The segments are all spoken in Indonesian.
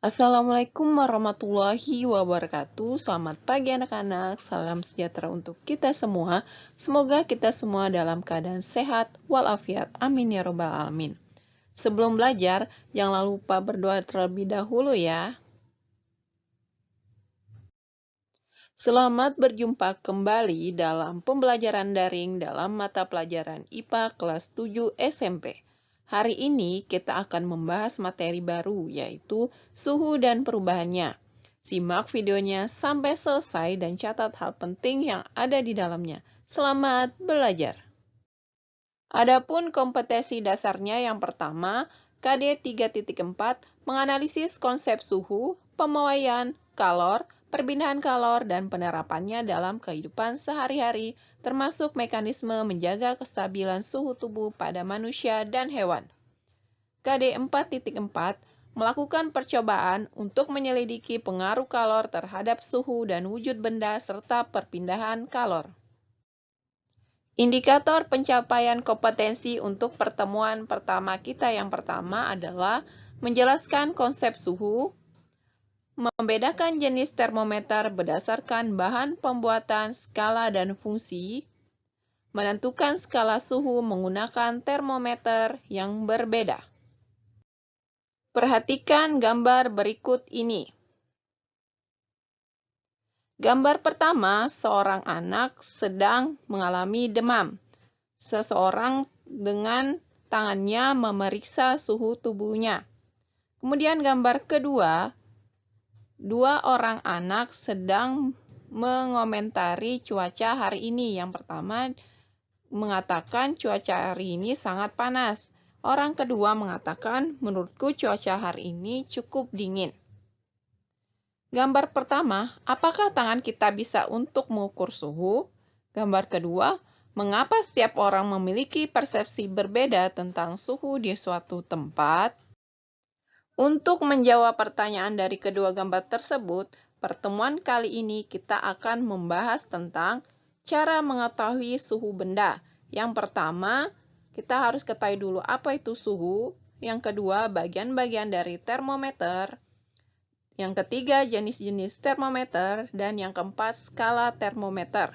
Assalamualaikum warahmatullahi wabarakatuh. Selamat pagi anak-anak. Salam sejahtera untuk kita semua. Semoga kita semua dalam keadaan sehat walafiat. Amin ya robbal alamin. Sebelum belajar, jangan lupa berdoa terlebih dahulu ya. Selamat berjumpa kembali dalam pembelajaran daring dalam mata pelajaran IPA kelas 7 SMP. Hari ini kita akan membahas materi baru, yaitu suhu dan perubahannya. Simak videonya sampai selesai dan catat hal penting yang ada di dalamnya. Selamat belajar! Adapun kompetensi dasarnya yang pertama, KD 3.4 menganalisis konsep suhu, pemawaian, kalor, perpindahan kalor, dan penerapannya dalam kehidupan sehari-hari, termasuk mekanisme menjaga kestabilan suhu tubuh pada manusia dan hewan. KD 4.4 melakukan percobaan untuk menyelidiki pengaruh kalor terhadap suhu dan wujud benda serta perpindahan kalor. Indikator pencapaian kompetensi untuk pertemuan pertama kita yang pertama adalah menjelaskan konsep suhu, membedakan jenis termometer berdasarkan bahan pembuatan, skala, dan fungsi, menentukan skala suhu menggunakan termometer yang berbeda. Perhatikan gambar berikut ini. Gambar pertama, seorang anak sedang mengalami demam. Seseorang dengan tangannya memeriksa suhu tubuhnya. Kemudian gambar kedua, dua orang anak sedang mengomentari cuaca hari ini. Yang pertama mengatakan cuaca hari ini sangat panas. Orang kedua mengatakan, menurutku cuaca hari ini cukup dingin. Gambar pertama, apakah tangan kita bisa untuk mengukur suhu? Gambar kedua, mengapa setiap orang memiliki persepsi berbeda tentang suhu di suatu tempat? Untuk menjawab pertanyaan dari kedua gambar tersebut, pertemuan kali ini kita akan membahas tentang cara mengetahui suhu benda. Yang pertama, kita harus ketahui dulu apa itu suhu. Yang kedua, bagian-bagian dari termometer. Yang ketiga, jenis-jenis termometer. Dan yang keempat, skala termometer.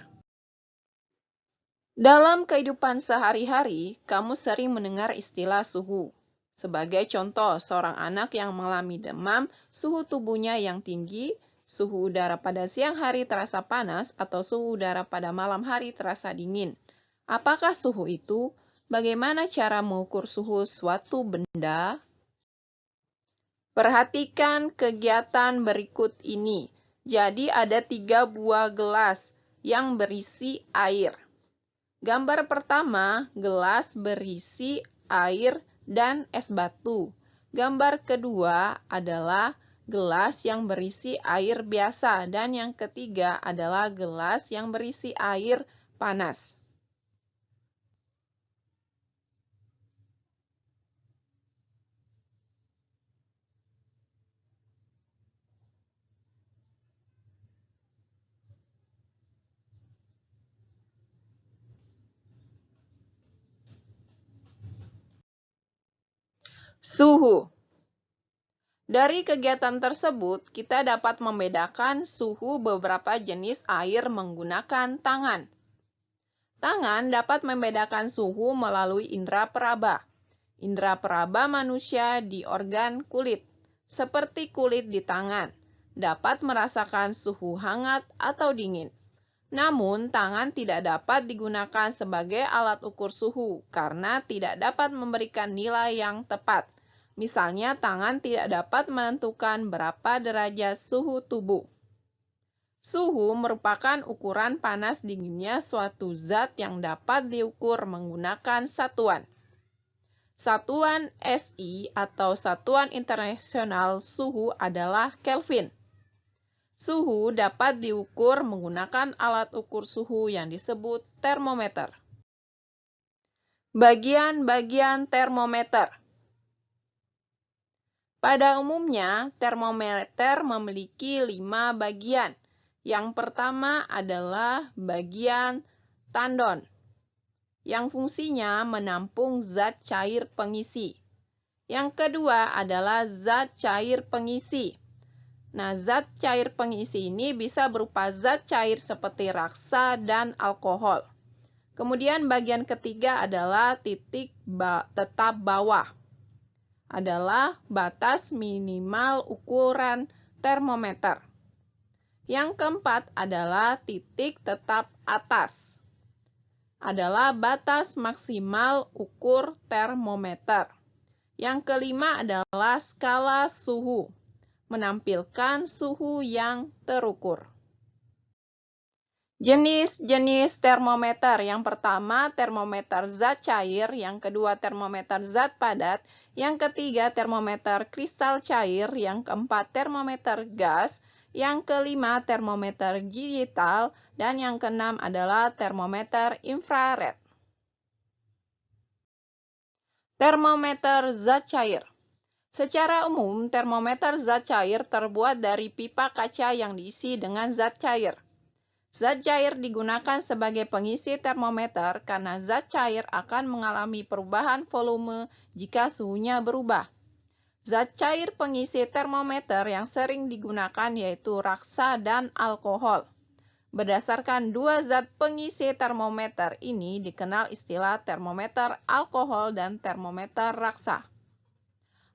Dalam kehidupan sehari-hari, kamu sering mendengar istilah suhu. Sebagai contoh, seorang anak yang mengalami demam, suhu tubuhnya yang tinggi, suhu udara pada siang hari terasa panas, atau suhu udara pada malam hari terasa dingin. Apakah suhu itu? Bagaimana cara mengukur suhu suatu benda? Perhatikan kegiatan berikut ini. Jadi ada 3 buah gelas yang berisi air. Gambar pertama, gelas berisi air dan es batu. Gambar kedua adalah gelas yang berisi air biasa. Dan yang ketiga adalah gelas yang berisi air panas. Suhu. Dari kegiatan tersebut, kita dapat membedakan suhu beberapa jenis air menggunakan tangan. Tangan dapat membedakan suhu melalui indera peraba. Indera peraba manusia di organ kulit, seperti kulit di tangan, dapat merasakan suhu hangat atau dingin. Namun, tangan tidak dapat digunakan sebagai alat ukur suhu karena tidak dapat memberikan nilai yang tepat. Misalnya, tangan tidak dapat menentukan berapa derajat suhu tubuh. Suhu merupakan ukuran panas dinginnya suatu zat yang dapat diukur menggunakan satuan. Satuan SI atau Satuan Internasional Suhu adalah Kelvin. Suhu dapat diukur menggunakan alat ukur suhu yang disebut termometer. Bagian-bagian termometer. Pada umumnya, termometer memiliki 5 bagian. Yang pertama adalah bagian tandon, yang fungsinya menampung zat cair pengisi. Yang kedua adalah zat cair pengisi. Nah, zat cair pengisi ini bisa berupa zat cair seperti raksa dan alkohol. Kemudian bagian ketiga adalah titik tetap bawah. Adalah batas minimal ukuran termometer. Yang keempat adalah titik tetap atas. Adalah batas maksimal ukur termometer. Yang kelima adalah skala suhu, menampilkan suhu yang terukur. Jenis-jenis termometer. Yang pertama, termometer zat cair. Yang kedua, termometer zat padat. Yang ketiga, termometer kristal cair. Yang keempat, termometer gas. Yang kelima, termometer digital. Dan yang keenam adalah termometer infrared. Termometer zat cair. Secara umum, termometer zat cair terbuat dari pipa kaca yang diisi dengan zat cair. Zat cair digunakan sebagai pengisi termometer karena zat cair akan mengalami perubahan volume jika suhunya berubah. Zat cair pengisi termometer yang sering digunakan yaitu raksa dan alkohol. Berdasarkan dua zat pengisi termometer ini dikenal istilah termometer alkohol dan termometer raksa.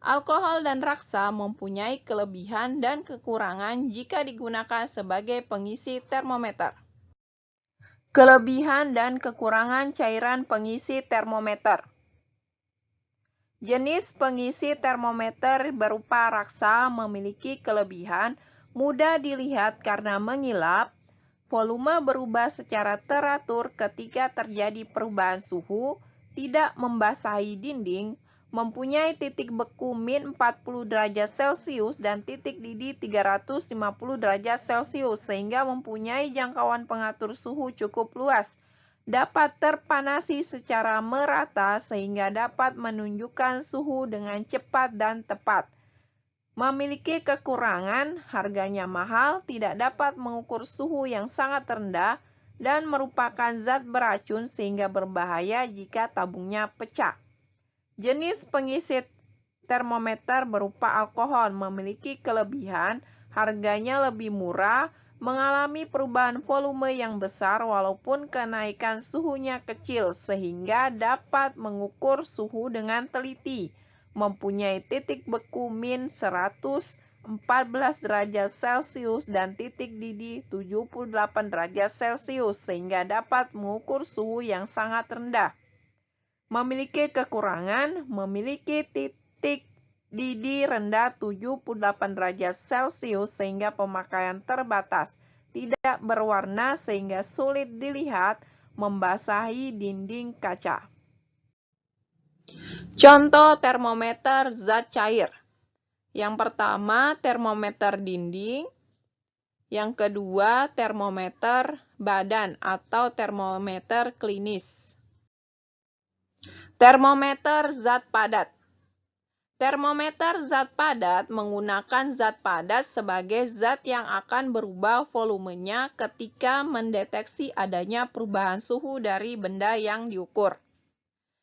Alkohol dan raksa mempunyai kelebihan dan kekurangan jika digunakan sebagai pengisi termometer. Kelebihan dan kekurangan cairan pengisi termometer. Jenis pengisi termometer berupa raksa memiliki kelebihan mudah dilihat karena mengilap. Volume berubah secara teratur ketika terjadi perubahan suhu, tidak membasahi dinding, mempunyai titik beku min 40 derajat Celcius dan titik didih 350 derajat Celcius sehingga mempunyai jangkauan pengatur suhu cukup luas. Dapat terpanasi secara merata sehingga dapat menunjukkan suhu dengan cepat dan tepat. Memiliki kekurangan, harganya mahal, tidak dapat mengukur suhu yang sangat rendah, dan merupakan zat beracun sehingga berbahaya jika tabungnya pecah. Jenis pengisi termometer berupa alkohol memiliki kelebihan, harganya lebih murah, mengalami perubahan volume yang besar walaupun kenaikan suhunya kecil sehingga dapat mengukur suhu dengan teliti. Mempunyai titik beku min 114 derajat Celcius dan titik didih 78 derajat Celcius sehingga dapat mengukur suhu yang sangat rendah. Memiliki kekurangan, memiliki titik didih rendah 78 derajat Celcius sehingga pemakaian terbatas, tidak berwarna sehingga sulit dilihat, membasahi dinding kaca. Contoh termometer zat cair. Yang pertama, termometer dinding. Yang kedua, termometer badan atau termometer klinis. Termometer zat padat. Termometer zat padat menggunakan zat padat sebagai zat yang akan berubah volumenya ketika mendeteksi adanya perubahan suhu dari benda yang diukur.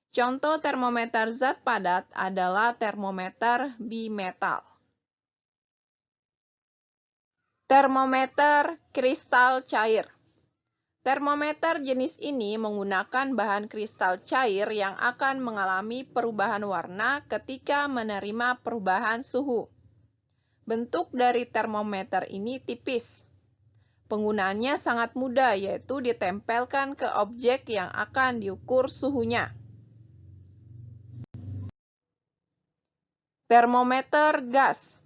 Contoh termometer zat padat adalah termometer bimetal. Termometer kristal cair. Termometer jenis ini menggunakan bahan kristal cair yang akan mengalami perubahan warna ketika menerima perubahan suhu. Bentuk dari termometer ini tipis. Penggunaannya sangat mudah, yaitu ditempelkan ke objek yang akan diukur suhunya. Termometer gas.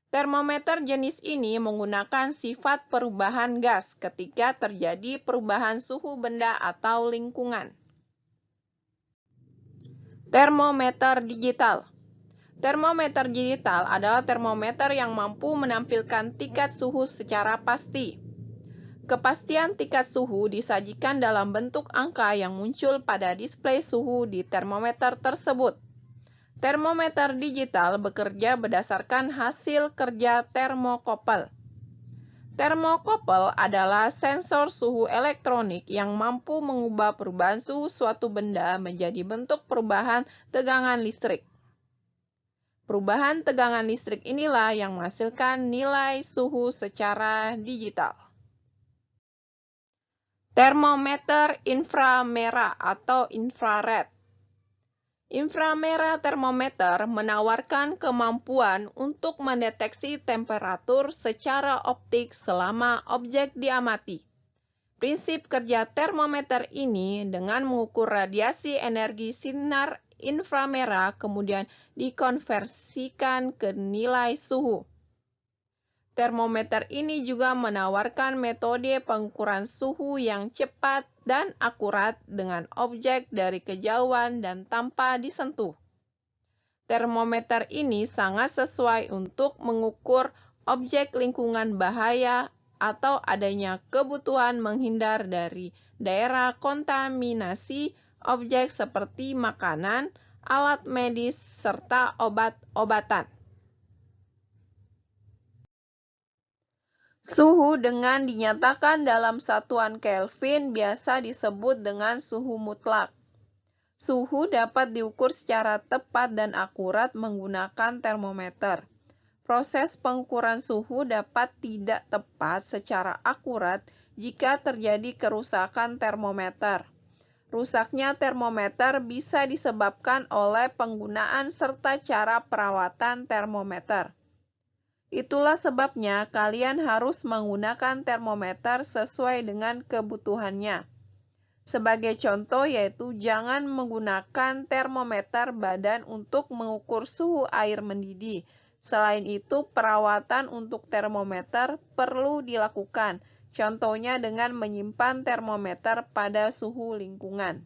Termometer jenis ini menggunakan sifat perubahan gas ketika terjadi perubahan suhu benda atau lingkungan. Termometer digital. Termometer digital adalah termometer yang mampu menampilkan tingkat suhu secara pasti. Kepastian tingkat suhu disajikan dalam bentuk angka yang muncul pada display suhu di termometer tersebut. Termometer digital bekerja berdasarkan hasil kerja termokopel. Termokopel adalah sensor suhu elektronik yang mampu mengubah perubahan suhu suatu benda menjadi bentuk perubahan tegangan listrik. Perubahan tegangan listrik inilah yang menghasilkan nilai suhu secara digital. Termometer inframerah atau infrared. Inframerah termometer menawarkan kemampuan untuk mendeteksi temperatur secara optik selama objek diamati. Prinsip kerja termometer ini dengan mengukur radiasi energi sinar inframerah kemudian dikonversikan ke nilai suhu. Termometer ini juga menawarkan metode pengukuran suhu yang cepat dan akurat dengan objek dari kejauhan dan tanpa disentuh. Termometer ini sangat sesuai untuk mengukur objek lingkungan bahaya atau adanya kebutuhan menghindar dari daerah kontaminasi objek seperti makanan, alat medis, serta obat-obatan. Suhu dengan dinyatakan dalam satuan Kelvin biasa disebut dengan suhu mutlak. Suhu dapat diukur secara tepat dan akurat menggunakan termometer. Proses pengukuran suhu dapat tidak tepat secara akurat jika terjadi kerusakan termometer. Rusaknya termometer bisa disebabkan oleh penggunaan serta cara perawatan termometer. Itulah sebabnya kalian harus menggunakan termometer sesuai dengan kebutuhannya. Sebagai contoh yaitu jangan menggunakan termometer badan untuk mengukur suhu air mendidih. Selain itu, perawatan untuk termometer perlu dilakukan. Contohnya dengan menyimpan termometer pada suhu lingkungan.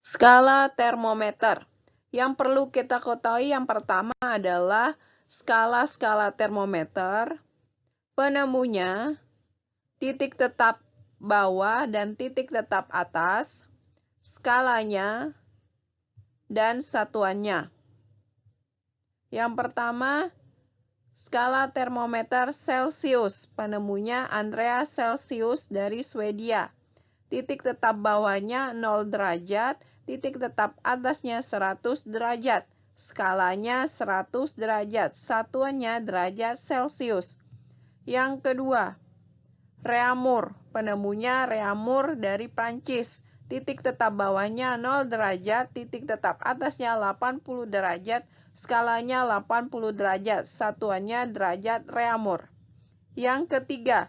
Skala termometer. Yang perlu kita ketahui yang pertama adalah skala-skala termometer, penemunya, titik tetap bawah dan titik tetap atas, skalanya, dan satuannya. Yang pertama, skala termometer Celsius, penemunya Andreas Celsius dari Swedia. Titik tetap bawahnya 0 derajat, titik tetap atasnya 100 derajat. Skalanya 100 derajat, satuannya derajat Celsius. Yang kedua, Reaumur, penemunya Reaumur dari Prancis. Titik tetap bawahnya 0 derajat, titik tetap atasnya 80 derajat, skalanya 80 derajat, satuannya derajat Reaumur. Yang ketiga,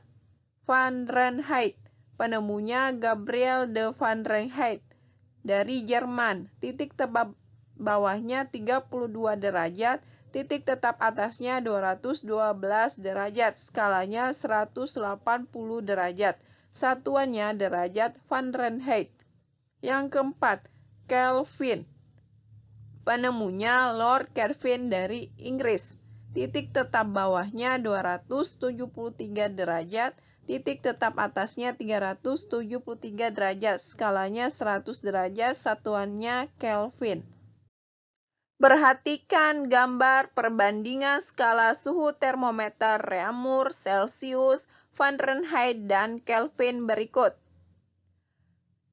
Fahrenheit, penemunya Gabriel de Fahrenheit dari Jerman. Titik tetap bawahnya 32 derajat, titik tetap atasnya 212 derajat, skalanya 180 derajat, satuannya derajat Fahrenheit. Yang keempat, Kelvin, penemunya Lord Kelvin dari Inggris. Titik tetap bawahnya 273 derajat, titik tetap atasnya 373 derajat, skalanya 100 derajat, satuannya Kelvin. Perhatikan gambar perbandingan skala suhu termometer Reaumur, Celsius, Fahrenheit, dan Kelvin berikut.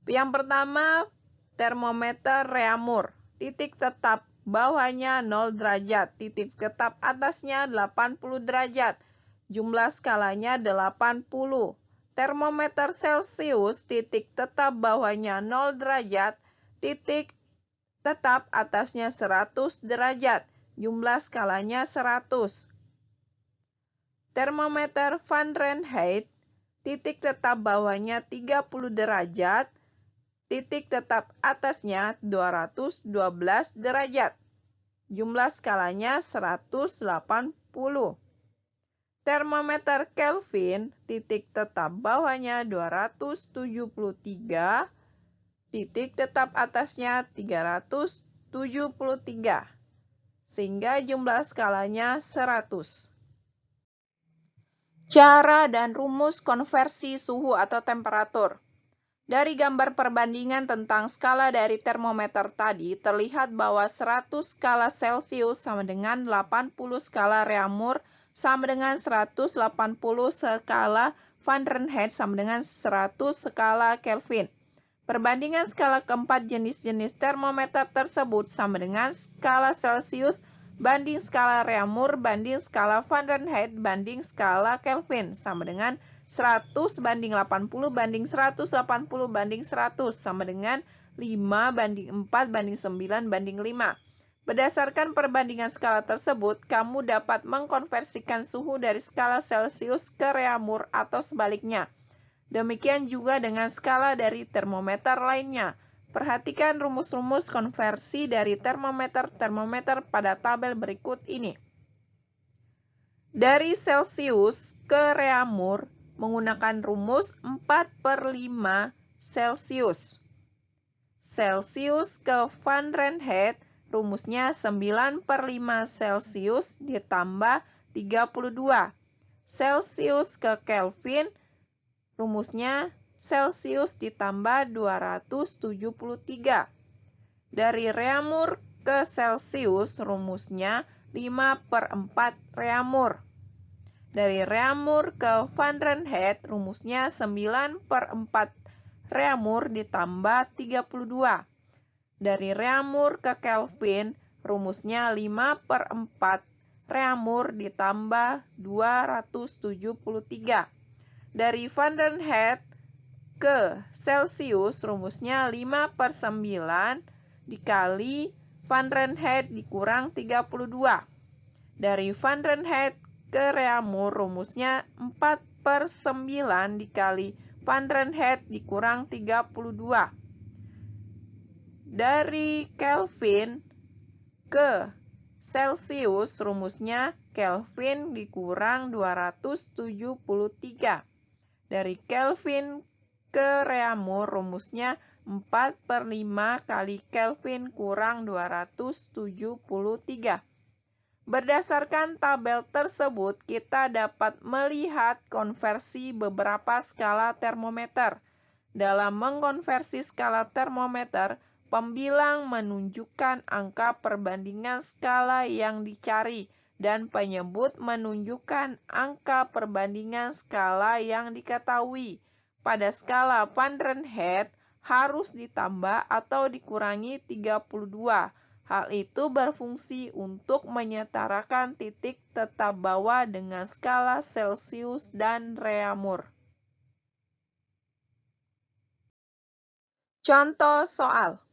Yang pertama, termometer Reaumur. Titik tetap bawahnya 0 derajat, titik tetap atasnya 80 derajat. Jumlah skalanya 80. Termometer Celsius, titik tetap bawahnya 0 derajat, titik tetap atasnya 100 derajat. Jumlah skalanya 100. Termometer Fahrenheit, titik tetap bawahnya 30 derajat, titik tetap atasnya 212 derajat. Jumlah skalanya 180. Termometer Kelvin, titik tetap bawahnya 273, titik tetap atasnya 373, sehingga jumlah skalanya 100. Cara dan rumus konversi suhu atau temperatur. Dari gambar perbandingan tentang skala dari termometer tadi, terlihat bahwa 100 skala Celsius sama dengan 80 skala Reaumur sama dengan 180 skala Fahrenheit sama dengan 100 skala Kelvin. Perbandingan skala keempat jenis-jenis termometer tersebut sama dengan skala Celsius banding skala Reaumur banding skala Fahrenheit banding skala Kelvin sama dengan 100 banding 80 banding 180 banding 100 sama dengan 5 banding 4 banding 9 banding 5. Berdasarkan perbandingan skala tersebut, kamu dapat mengkonversikan suhu dari skala Celsius ke Reaumur atau sebaliknya. Demikian juga dengan skala dari termometer lainnya. Perhatikan rumus-rumus konversi dari termometer pada tabel berikut ini. Dari Celsius ke Reaumur menggunakan rumus 4/5 Celsius. Celsius ke Fahrenheit rumusnya 9/5 Celsius ditambah 32. Celsius ke Kelvin rumusnya Celsius ditambah 273. Dari Reaumur ke Celsius rumusnya 5/4 Reaumur. Dari Reaumur ke Fahrenheit rumusnya 9/4 Reaumur ditambah 32. Dari Reaumur ke Kelvin rumusnya 5/4 Reaumur ditambah 273. Dari Fahrenheit ke Celsius rumusnya 5/9 dikali Fahrenheit dikurang 32. Dari Fahrenheit ke Reaumur rumusnya 4/9 dikali Fahrenheit dikurang 32. Dari Kelvin ke Celsius rumusnya Kelvin dikurang 273. Dari Kelvin ke Reaumur rumusnya 4/5 kali Kelvin kurang 273. Berdasarkan tabel tersebut, kita dapat melihat konversi beberapa skala termometer. Dalam mengkonversi skala termometer, pembilang menunjukkan angka perbandingan skala yang dicari, dan penyebut menunjukkan angka perbandingan skala yang diketahui. Pada skala Fahrenheit harus ditambah atau dikurangi 32. Hal itu berfungsi untuk menyetarakan titik tetap bawah dengan skala Celsius dan Reaumur. Contoh soal.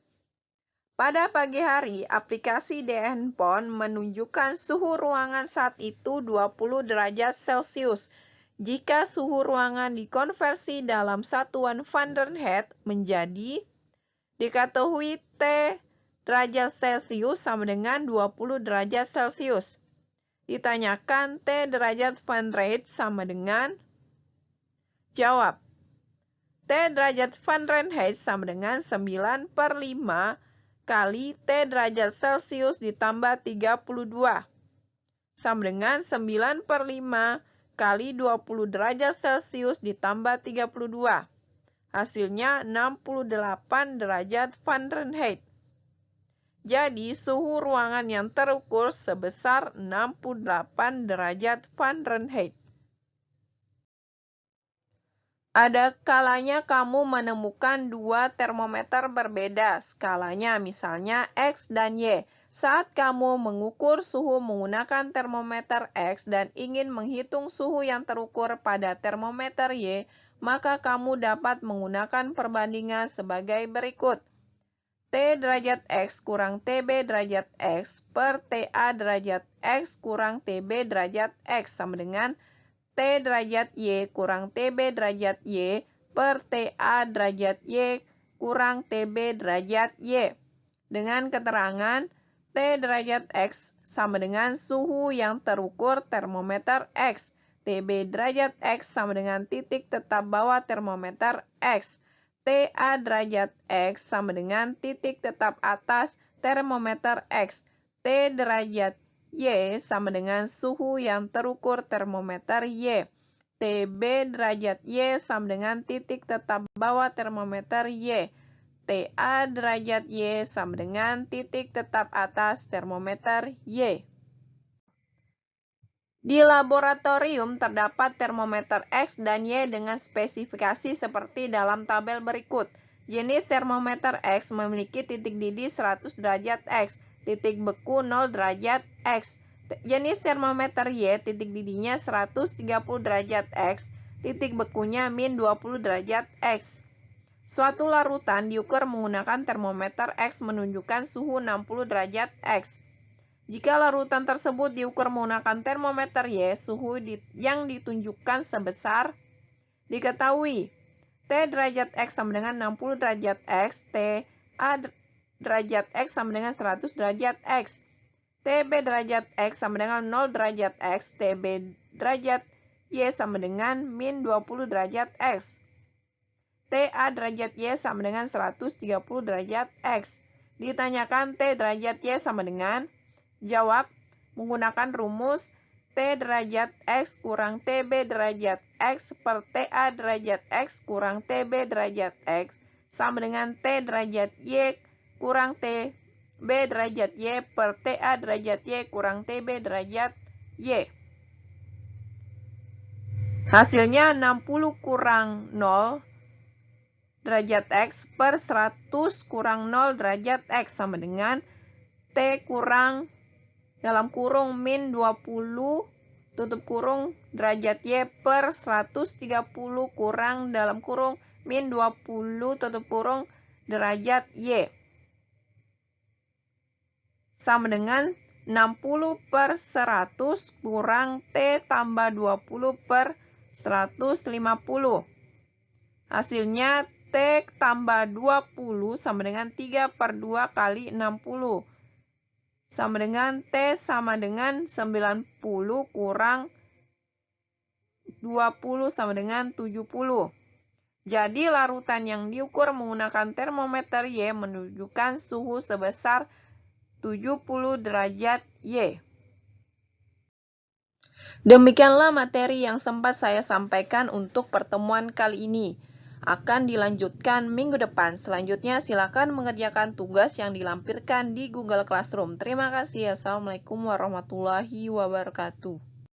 Pada pagi hari, aplikasi di handphone menunjukkan suhu ruangan saat itu 20 derajat Celcius. Jika suhu ruangan dikonversi dalam satuan Fahrenheit menjadi, diketahui T derajat Celcius sama dengan 20 derajat Celcius. Ditanyakan T derajat Fahrenheit sama dengan, jawab. T derajat Fahrenheit sama dengan 9/5 kali T derajat Celcius ditambah 32. Sama dengan 9/5 kali 20 derajat Celcius ditambah 32. Hasilnya 68 derajat Fahrenheit. Jadi suhu ruangan yang terukur sebesar 68 derajat Fahrenheit. Ada kalanya kamu menemukan dua termometer berbeda skalanya, misalnya X dan Y. Saat kamu mengukur suhu menggunakan termometer X dan ingin menghitung suhu yang terukur pada termometer Y, maka kamu dapat menggunakan perbandingan sebagai berikut. T derajat X kurang TB derajat X per TA derajat X kurang TB derajat X sama dengan T derajat Y kurang TB derajat Y per TA derajat Y kurang TB derajat Y. Dengan keterangan T derajat X sama dengan suhu yang terukur termometer X. TB derajat X sama dengan titik tetap bawah termometer X. TA derajat X sama dengan titik tetap atas termometer X. T derajat Y sama dengan suhu yang terukur termometer Y. TB derajat Y sama dengan titik tetap bawah termometer Y. TA derajat Y sama dengan titik tetap atas termometer Y. Di laboratorium terdapat termometer X dan Y dengan spesifikasi seperti dalam tabel berikut. Jenis termometer X memiliki titik didih 100 derajat X, titik beku 0 derajat X. Jenis termometer Y, titik didihnya 130 derajat X, titik bekunya min 20 derajat X. Suatu larutan diukur menggunakan termometer X menunjukkan suhu 60 derajat X. Jika larutan tersebut diukur menggunakan termometer Y, suhu yang ditunjukkan sebesar diketahui. T derajat X sama dengan 60 derajat X, T A derajat X sama dengan 100 derajat X. TB derajat X sama dengan 0 derajat X, TB derajat Y sama dengan min 20 derajat X. TA derajat Y sama dengan 130 derajat X. Ditanyakan T derajat Y sama dengan, jawab menggunakan rumus T derajat X kurang TB derajat X per TA derajat X kurang TB derajat X sama dengan T derajat Y kurang TB derajat Y per TA derajat Y kurang TB derajat Y. Hasilnya 60 kurang 0 derajat X per 100 kurang 0 derajat X sama dengan T kurang dalam kurung min 20 tutup kurung derajat Y per 130 kurang dalam kurung min 20 tutup kurung derajat Y. Sama dengan 60 per 100 kurang T tambah 20 per 150. Hasilnya T tambah 20 sama dengan 3 per 2 kali 60. Sama dengan T sama dengan 90 kurang 20 sama dengan 70. Jadi larutan yang diukur menggunakan termometer Y menunjukkan suhu sebesar 70 derajat Y. Demikianlah materi yang sempat saya sampaikan untuk pertemuan kali ini. Akan dilanjutkan minggu depan. Selanjutnya silakan mengerjakan tugas yang dilampirkan di Google Classroom. Terima kasih. Assalamualaikum warahmatullahi wabarakatuh.